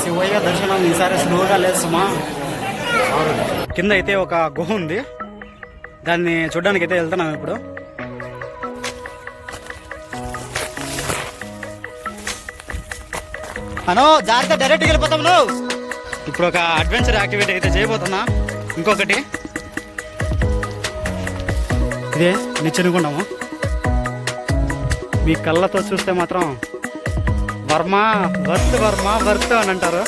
శివయ్య దర్శనం ఈసారి స్లోగా లేదు సుమా. కింద అయితే ఒక గుహ ఉంది, దాన్ని చూడడానికి అయితే వెళ్తున్నాం ఇప్పుడు. అనో జాగ్రత్త, డైరెక్ట్గా వెళ్ళిపోతాం నువ్వు. ఇప్పుడు ఒక అడ్వెంచర్ యాక్టివిటీ అయితే చేయబోతున్నా. ఇంకొకటి ఇదే నిచ్చెనుకున్నాము. మీ కళ్ళతో చూస్తే మాత్రం వర్మ వర్త్ అని అంటారు.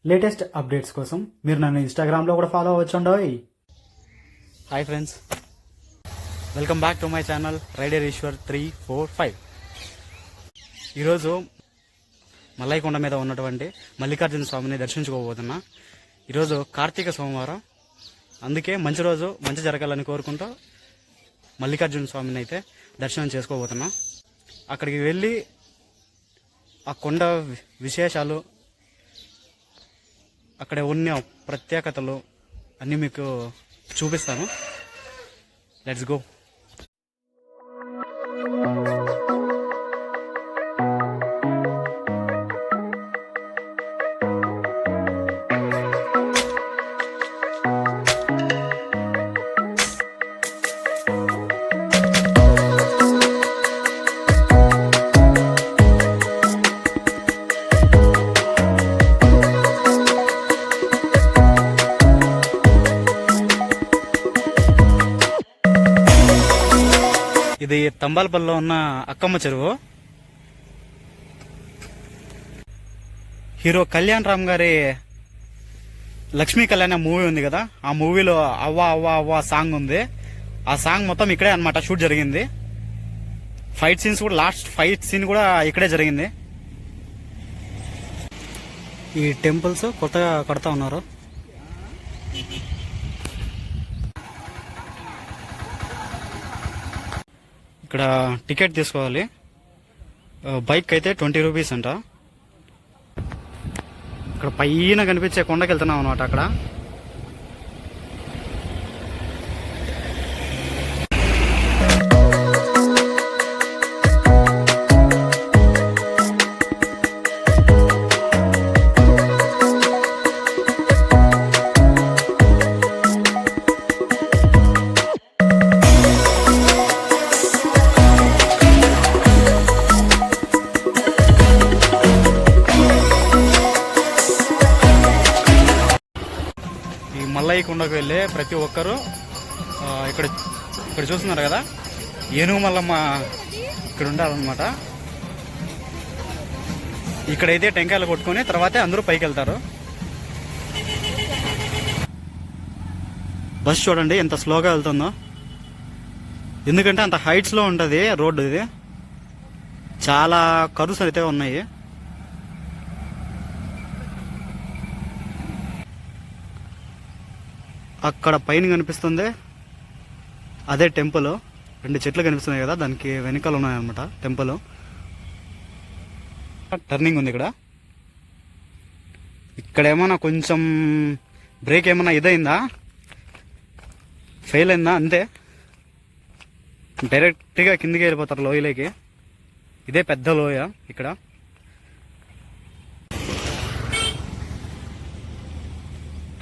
లేటెస్ట్ అప్డేట్స్ కోసం మీరు నన్ను ఇన్స్టాగ్రామ్లో కూడా ఫాలో అవ్వచ్చుండోయ్. Hi friends, welcome back to my channel rider Eshwar 345. ఈరోజు మల్లయ్యకొండ మీద ఉన్నటువంటి మల్లికార్జున స్వామిని దర్శించుకోబోతున్నా. ఈరోజు కార్తీక సోమవారం, అందుకే మంచి రోజు, మంచి జరగాలని కోరుకుంటూ మల్లికార్జున స్వామిని అయితే దర్శనం చేసుకోబోతున్నా. అక్కడికి వెళ్ళి ఆ కొండ విశేషాలు, అక్కడ ఉన్న ప్రత్యేకతలు అన్నీ మీకు చూపిస్తాను. Let's go. ఇది తంబాలపల్లిలో ఉన్న అక్కమ్మ చెరువు. హీరో కళ్యాణ్ రామ్ గారి లక్ష్మీ కళ్యాణ మూవీ ఉంది కదా, ఆ మూవీలో అవ్వా అవ్వా అవ్వా సాంగ్ ఉంది. ఆ సాంగ్ మొత్తం ఇక్కడే అన్నమాట షూట్ జరిగింది. ఫైట్ సీన్స్ కూడా, లాస్ట్ ఫైట్ సీన్ కూడా ఇక్కడే జరిగింది. ఈ టెంపుల్స్ కొత్తగా కడతా ఉన్నారు. ఇక్కడ టికెట్ తీసుకోవాలి. బైక్ అయితే 20 రూపీస్ అంట. ఇక్కడ పైన కనిపించే కొండకి వెళ్తున్నాం అనమాట. అక్కడ మల్లయ్యకొండకు వెళ్ళే ప్రతి ఒక్కరూ ఇక్కడ చూస్తున్నారు కదా, ఏనుగు మల్లమ్మ ఇక్కడ ఉండాలన్నమాట. ఇక్కడైతే టెంకాయలు కొట్టుకొని తర్వాతే అందరూ పైకి వెళ్తారు. బస్ చూడండి ఎంత స్లోగా వెళ్తుందో, ఎందుకంటే అంత హైట్స్లో ఉంటుంది రోడ్డు. ఇది చాలా కర్వ్స్ అయితే ఉన్నాయి. అక్కడ పైన కనిపిస్తుంది అదే టెంపుల్. 2 చెట్లు కనిపిస్తున్నాయి కదా, దానికి వెనకాల ఉన్నాయన్నమాట టెంపుల్. టర్నింగ్ ఉంది ఇక్కడ. ఇక్కడ ఏమన్నా కొంచెం బ్రేక్ ఏమన్నా ఇదైందా, ఫెయిల్ అయిందా అంతే, డైరెక్ట్గా కిందికి వెళ్ళిపోతారు లోయలోకి. ఇదే పెద్ద లోయ ఇక్కడ.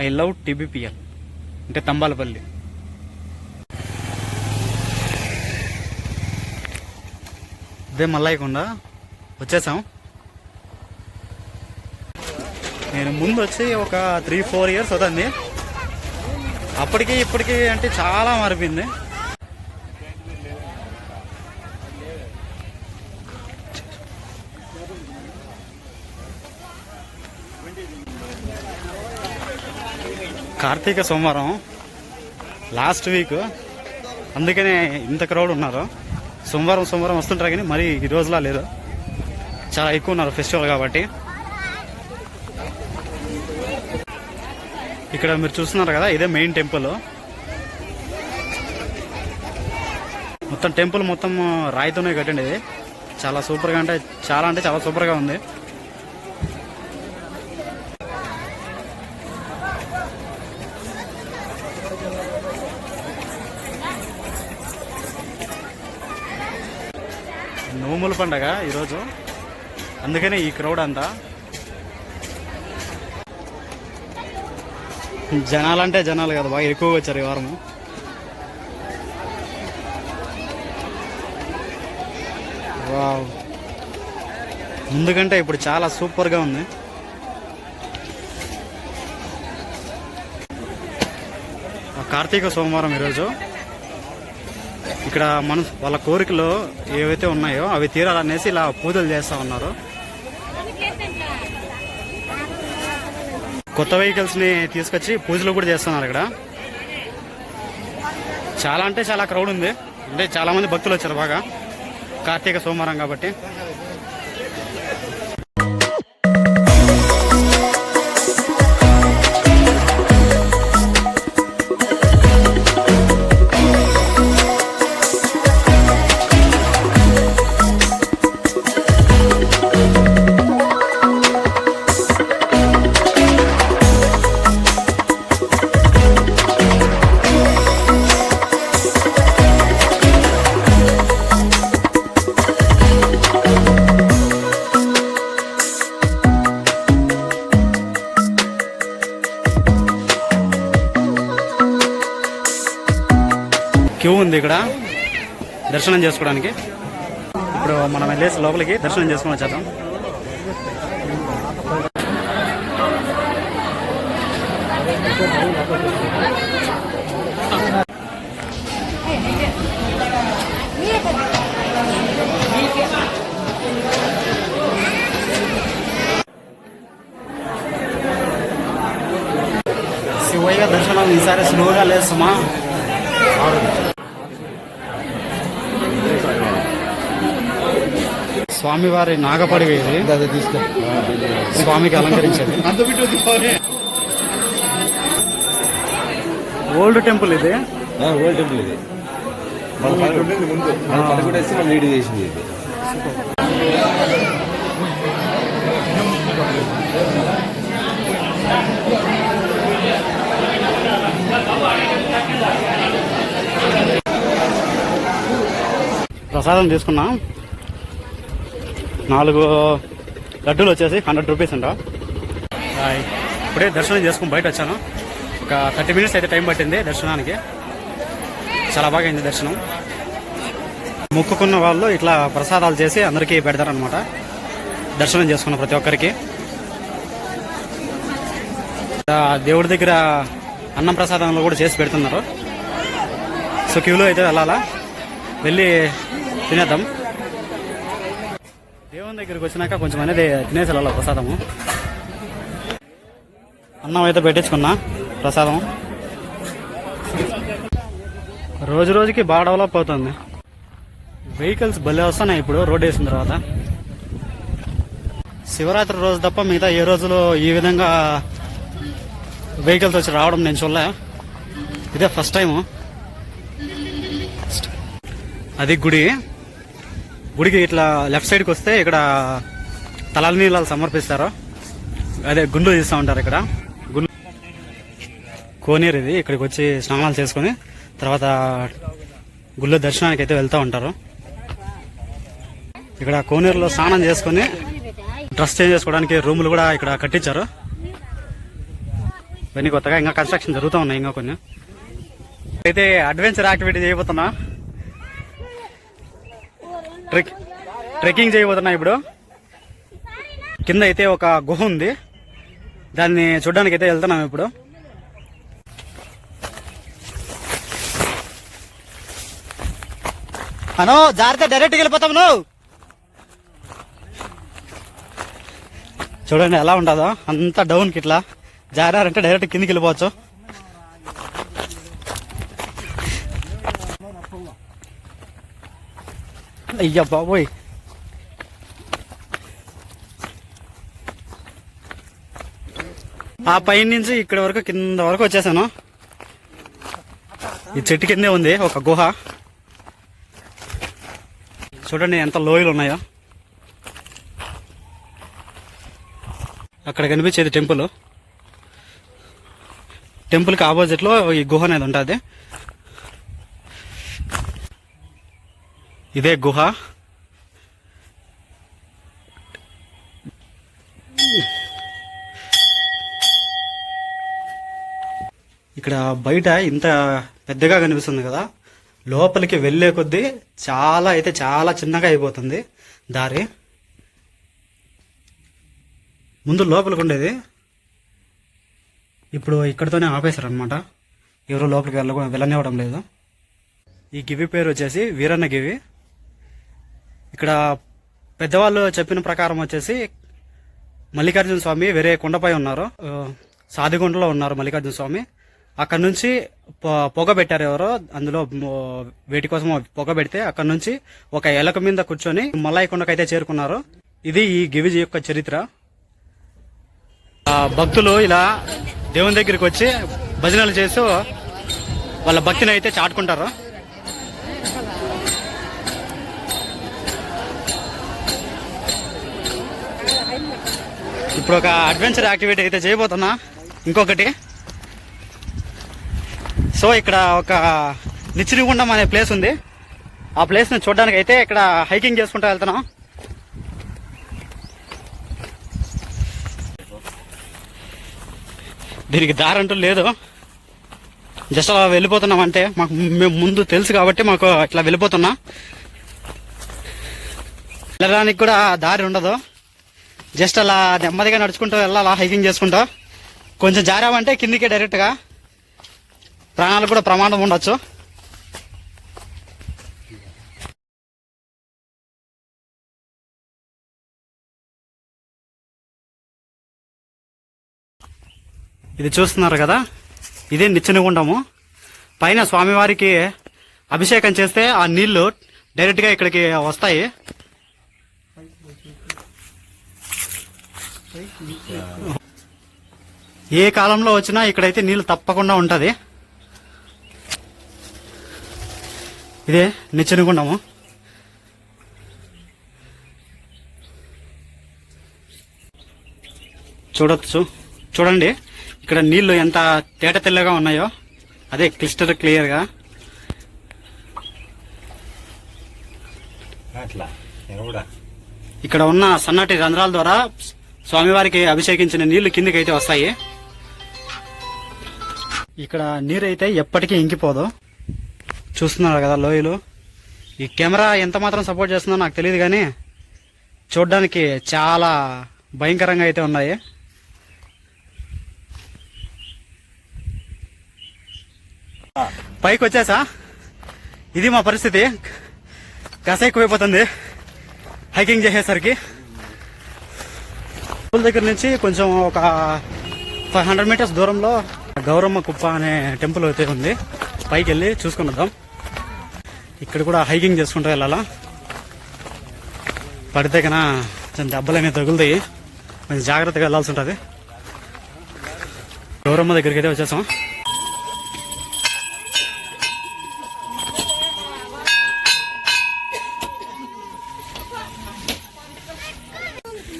ఐ లవ్ TBPL అంటే తంబాలపల్లి. ఇదే మల్లయ్యకొండ, వచ్చేసాం. నేను ముందు వచ్చి ఒక 3-4 ఇయర్స్ అవుతుంది. అప్పటికి ఇప్పటికి అంటే చాలా మారిపోయింది. కార్తీక సోమవారం లాస్ట్ వీక్, అందుకనే ఇంత క్రౌడ్ ఉన్నారు. సోమవారం వస్తుంటారు కానీ మరి ఈ రోజులా లేదు, చాలా ఎక్కువ ఉన్నారు ఫెస్టివల్ కాబట్టి. ఇక్కడ మీరు చూస్తున్నారు కదా, ఇదే మెయిన్ టెంపుల్. మొత్తం టెంపుల్ మొత్తం రాయితోనే కట్టండి. ఇది చాలా సూపర్గా అంటే చాలా సూపర్గా ఉంది. నోముల పండగ ఈరోజు, అందుకనే ఈ క్రౌడ్ అంతా. జనాలంటే జనాలు కదా, బాగా ఎక్కువగా వచ్చారు ఈ వారము. వావ్, ముందుకంటే ఇప్పుడు చాలా సూపర్గా ఉంది. కార్తీక సోమవారం ఈరోజు. ఇక్కడ వాళ్ళ కోరికలు ఏవైతే ఉన్నాయో అవి తీరాలనేసి ఇలా పూజలు చేస్తూ ఉన్నారు. కొత్త వెహికల్స్ని తీసుకొచ్చి పూజలు కూడా చేస్తున్నారు ఇక్కడ. చాలా అంటే చాలా క్రౌడ్ ఉంది, అంటే చాలా మంది భక్తులు వచ్చారు బాగా, కార్తీక సోమవారం కాబట్టి. క్యూ ఉంది ఇక్కడ దర్శనం చేసుకోవడానికి. ఇప్పుడు మనం వెళ్ళేసి లోపలికి దర్శనం చేసుకుని వచ్చేద్దాం. శివయ్య దర్శనం ఈసారి స్లోగా లేదు సుమా. స్వామివారి నాగపడివి ఇది, స్వామికి అలంకరించేది. ఓల్డ్ టెంపుల్ ఇది, ఓల్డ్ టెంపుల్ ఇది. మనం లీడ్ చేసింది ఇది. ప్రసాదం తీసుకున్నా. 4 లడ్డూలు వచ్చేసి 100 రూపీస్ అంట. ఇప్పుడే దర్శనం చేసుకుని బయట వచ్చాను. ఒక 30 మినిట్స్ అయితే టైం పట్టింది దర్శనానికి. చాలా బాగా అయింది దర్శనం. మొక్కుకున్న వాళ్ళు ఇట్లా ప్రసాదాలు చేసి అందరికీ పెడతారనమాట, దర్శనం చేసుకున్న ప్రతి ఒక్కరికి. దేవుడి దగ్గర అన్నం ప్రసాదంలో కూడా చేసి పెడుతున్నారు. సో క్యూలో అయితే వెళ్ళాలా, వెళ్ళి తినేద్దాం. దేవుని దగ్గరికి వచ్చినాక కొంచెం అనేది తినేసి వెళ్ళాలి ప్రసాదము. అన్నం అయితే పెట్టించుకున్నా, ప్రసాదం. రోజు రోజుకి బాగా డెవలప్ అవుతుంది. వెహికల్స్ భలే వస్తున్నాయి ఇప్పుడు రోడ్ వేసిన తర్వాత. శివరాత్రి రోజు తప్ప మిగతా ఏ రోజులో ఈ విధంగా వెహికల్స్ వచ్చి రావడం నేను చూడలే, ఇదే ఫస్ట్ టైము. అది గుడికి ఇట్లా లెఫ్ట్ సైడ్కి వస్తే ఇక్కడ తలాల నీళ్ళు సమర్పిస్తారు. అదే గుండు తీస్తూ ఉంటారు ఇక్కడ. కోనేరు ఇది. ఇక్కడికి వచ్చి స్నానాలు చేసుకుని తర్వాత గుళ్ళో దర్శనానికి అయితే వెళ్తూ ఉంటారు. ఇక్కడ కోనేరులో స్నానం చేసుకుని డ్రెస్ చేంజ్ చేసుకోవడానికి రూములు కూడా ఇక్కడ కట్టించారు. ఇవన్నీ కొత్తగా ఇంకా కన్స్ట్రక్షన్ జరుగుతూ ఉన్నాయి. ఇంకా కొన్ని అయితే అడ్వెంచర్ యాక్టివిటీ చేయబోతున్నా, ట్రెక్కింగ్ చేయబోతున్నా. ఇప్పుడు కింద అయితే ఒక గుహ ఉంది, దాన్ని చూడడానికి అయితే వెళ్తున్నాం ఇప్పుడు. అనో జాగ్రత్త, డైరెక్ట్గా వెళ్ళిపోతాం. నువ్వు చూడండి ఎలా ఉంటుందో, అంత డౌన్కి ఇట్లా జారారంటే డైరెక్ట్ కిందికి వెళ్ళిపోవచ్చు. అయ్యా బాబోయ్, ఆ పైన నుంచి ఇక్కడ వరకు కింద వరకు వచ్చేసాను. ఈ చెట్టు కిందే ఉంది ఒక గుహ. చూడండి ఎంత లోయలు ఉన్నాయో. అక్కడ కనిపించేది టెంపుల్. టెంపుల్కి ఆపోజిట్లో ఈ గుహ అనేది ఉంటుంది. ఇదే గుహ. ఇక్కడ బయట ఇంత పెద్దగా కనిపిస్తుంది కదా, లోపలికి వెళ్లే కొద్దీ చాలా చిన్నగా అయిపోతుంది దారి. ముందు లోపలికి ఉండేది, ఇప్పుడు ఇక్కడితోనే ఆపేశారు అనమాట. ఎవరు లోపలికి వెళ్ళనివ్వడం లేదు. ఈ గివి పేరు వచ్చేసి వీరన్న గివి. ఇక్కడ పెద్దవాళ్ళు చెప్పిన ప్రకారం వచ్చేసి మల్లికార్జున స్వామి వేరే కొండపై ఉన్నారు, సాదిగుండలో ఉన్నారు మల్లికార్జున స్వామి. అక్కడ నుంచి పొగ పెట్టారు ఎవరో, అందులో వేటి కోసం పొగ పెడితే అక్కడ నుంచి ఒక ఎలక మీద కూర్చొని మల్లాయి కొండకైతే చేరుకున్నారు. ఇది ఈ గివి యొక్క చరిత్ర. భక్తులు ఇలా దేవుని దగ్గరికి వచ్చి భజనలు చేస్తూ వాళ్ళ భక్తిని అయితే చాటుకుంటారు. ఇప్పుడు ఒక అడ్వెంచర్ యాక్టివిటీ అయితే చేయబోతున్నా, ఇంకొకటి. సో ఇక్కడ ఒక నిచ్చినిగుండం అనే ప్లేస్ ఉంది. ఆ ప్లేస్ని చూడడానికి అయితే ఇక్కడ హైకింగ్ చేసుకుంటూ వెళ్తున్నాం. దీనికి దారి అంటూ లేదు, జస్ట్ అలా వెళ్ళిపోతున్నాం. అంటే మాకు మేము ముందు తెలుసు కాబట్టి మాకు ఇట్లా వెళ్ళిపోతున్నా. వెళ్ళడానికి కూడా దారి ఉండదు, జస్ట్ అలా నెమ్మదిగా నడుచుకుంటూ వెళ్ళాలా, హైకింగ్ చేసుకుంటూ. కొంచెం జారామంటే కిందికే డైరెక్ట్గా, ప్రాణాలు కూడా ప్రమాదం ఉండొచ్చు. ఇది చూస్తున్నారు కదా, ఇదే నిచ్చెనగుండము. పైన స్వామివారికి అభిషేకం చేస్తే ఆ నీళ్లు డైరెక్ట్గా ఇక్కడికి వస్తాయి. ఏ కాలంలో వచ్చినా ఇక్కడైతే నీళ్లు తప్పకుండా ఉంటది. ఇదే నిచ్చెనగుండము. చూడండి ఇక్కడ నీళ్లు ఎంత తేట తెల్లగా ఉన్నాయో, అదే క్లిస్టర్ క్లియర్గా. ఇక్కడ ఉన్న సన్నటి రంధ్రాల ద్వారా స్వామివారికి అభిషేకించిన నీళ్లు కిందికి అయితే వస్తాయి. ఇక్కడ నీరు అయితే ఎప్పటికీ ఇంకిపోదు. చూస్తున్నారు కదా లోయలు. ఈ కెమెరా ఎంత మాత్రం సపోర్ట్ చేస్తుందో నాకు తెలియదు, కానీ చూడడానికి చాలా భయంకరంగా అయితే ఉన్నాయి. పైకి వచ్చేసా, ఇది మా పరిస్థితి. కాసే ఎక్కువైపోతుంది హైకింగ్ చేసేసరికి. స్కూల్ దగ్గర నుంచి కొంచెం ఒక 500 మీటర్స్ దూరంలో గౌరమ్మ కుప్ప అనే టెంపుల్ అయితే ఉంది. పైకి వెళ్ళి చూసుకుని వద్దాం. ఇక్కడ కూడా హైకింగ్ చేసుకుంటూ వెళ్ళాలా, పడితే కన్నా కొంచెం దెబ్బలు అనేవి తగులుతాయి, కొంచెం జాగ్రత్తగా వెళ్ళాల్సి ఉంటుంది. గౌరమ్మ దగ్గరికి అయితే వచ్చేసాం.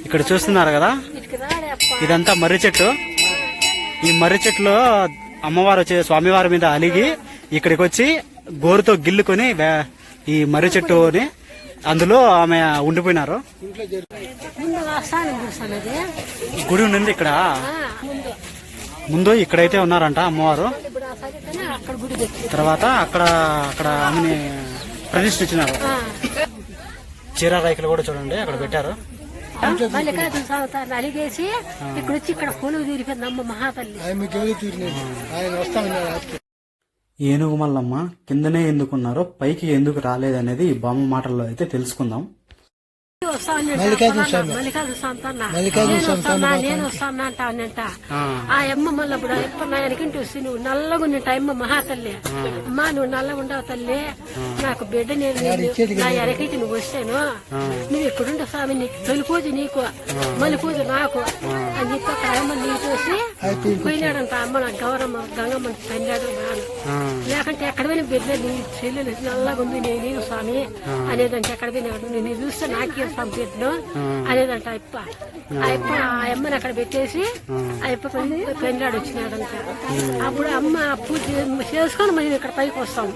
ఇక్కడ చూస్తున్నారు కదా, ఇదంతా మర్రి చెట్టు. ఈ మర్రి చెట్టులో అమ్మవారు వచ్చే స్వామివారి మీద అలిగి ఇక్కడికి వచ్చి గోరుతో గిల్లుకొని ఈ మర్రి చెట్టుని అందులో ఆమె ఉండిపోయినారు. గుడి ఉంది ఇక్కడ ముందు, ఇక్కడైతే ఉన్నారంట అమ్మవారు. తర్వాత అక్కడ ఆమెని ప్రతిష్ఠించినారు. చీర రైకులు కూడా చూడండి అక్కడ పెట్టారు. మల్లికార్జున సంవత్సరాలు అలిగేసి ఇక్కడ వచ్చి ఇక్కడ కొలువు తీరిపోయింది అమ్మ మహాతల్లి. ఏనుగు మల్లమ్మ కిందనే ఎందుకున్నారో పైకి ఎందుకు రాలేదనేది ఈ బామ్మ మాటల్లో అయితే తెలుసుకుందాం. మల్లికార్జున నేను వస్తాను అంటానంట. ఆ అమ్మ మళ్ళీ ఇప్పుడు ఎప్పుడు ఆయనకింటి వస్తే నువ్వు నల్లగా ఉన్నట్టు అమ్మ మహాతల్లి. అమ్మా నువ్వు నల్లగా ఉండవు తల్లి, నాకు బిడ్డ నేను నా ఎరకైతే నువ్వు వస్తాను, నువ్వు ఇక్కడుంటే స్వామి నీకు తొలి పూజ నీకు మళ్ళీ పూజ నాకు అని చెప్పి అక్కడ అమ్మ నీకు చూసి పోయినాడంట. అమ్మ నాకు గౌరమ్మ గంగమ్మ పెళ్ళాడు నాన్న, లేకంటే ఎక్కడ పోయిన బిడ్డ నీ చెల్లెలు నల్లగా ఉంది నేను స్వామి అనేదంటే ఎక్కడ పోయినాడు. నేను చూస్తే నాకే స్వామి బిడ్డను అనేదంట అప్ప ఆ అమ్మని అక్కడ పెట్టేసి ఆ అప్ప పెళ్ళాడు వచ్చినాడంట. అప్పుడు అమ్మ పూజ చేసుకొని మేము ఇక్కడ పైకి వస్తాం,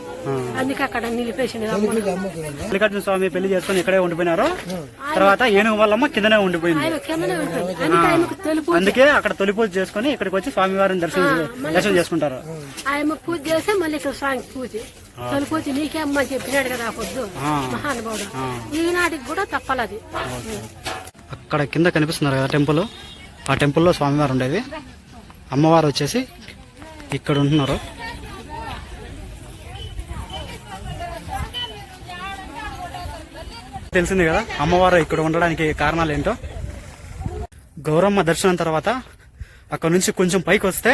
అందుకే అక్కడ నిలిపేసింది. మల్లికార్జున స్వామి పెళ్లి చేసుకుని ఇక్కడే ఉండిపోయినారు. తర్వాత ఏనుగు వాళ్ళమ్మ కిందనే ఉండిపోయింది. ఆయన కిందనే ఉంటుంది, అందుకే ఆయనకు తొలి అందుకే అక్కడ తొలి పూజ చేసుకుని ఇక్కడికి వచ్చి స్వామివారిని దర్శనం చేసుకుంటారు. ఆయన పూజ చేస్తే మళ్ళీ ఇక్కడ స్వామి పూజ తొలి పూజ నీకే అమ్మ చెప్పినాడు కదా పొద్దు మహానుభావుడు. ఈనాటికి కూడా తప్పలది. అక్కడ కింద కనిపిస్తున్నారు కదా టెంపుల్, ఆ టెంపుల్లో స్వామివారు ఉండేది. అమ్మవారు వచ్చేసి ఇక్కడ ఉంటున్నారు. తెలిసింది కదా అమ్మవారు ఇక్కడ ఉండడానికి కారణాలు ఏంటో. గౌరమ్మ దర్శనం తర్వాత అక్కడ నుంచి కొంచెం పైకి వస్తే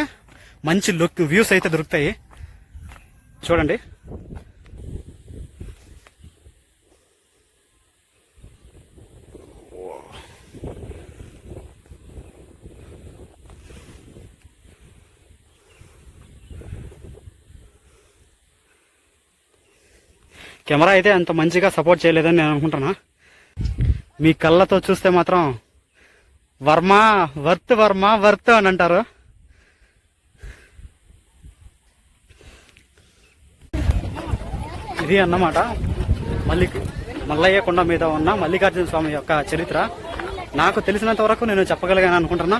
మంచి వ్యూస్ అయితే దొరుకుతాయి. చూడండి, కెమెరా అయితే అంత మంచిగా సపోర్ట్ చేయలేదని నేను అనుకుంటున్నా. మీ కళ్ళతో చూస్తే మాత్రం వర్మ వర్త్ అని అంటారు. ఇది అన్నమాట మల్లయ్య కొండ మీద ఉన్న మల్లికార్జున స్వామి యొక్క చరిత్ర. నాకు తెలిసినంత వరకు నేను చెప్పగలిగాను అనుకుంటున్నా.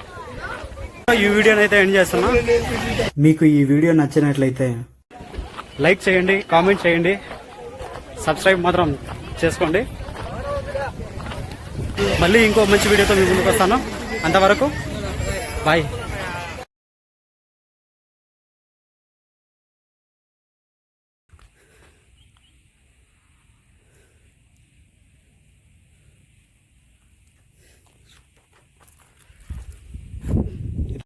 ఈ వీడియోని అయితే ఎండ్ చేస్తున్నా. మీకు ఈ వీడియో నచ్చినట్లయితే లైక్ చేయండి, కామెంట్ చేయండి, సబ్స్క్రైబ్ మాత్రం చేసుకోండి. మళ్ళీ ఇంకో మంచి వీడియోతో మీ ముందుకు వస్తాను. అంతవరకు బాయ్.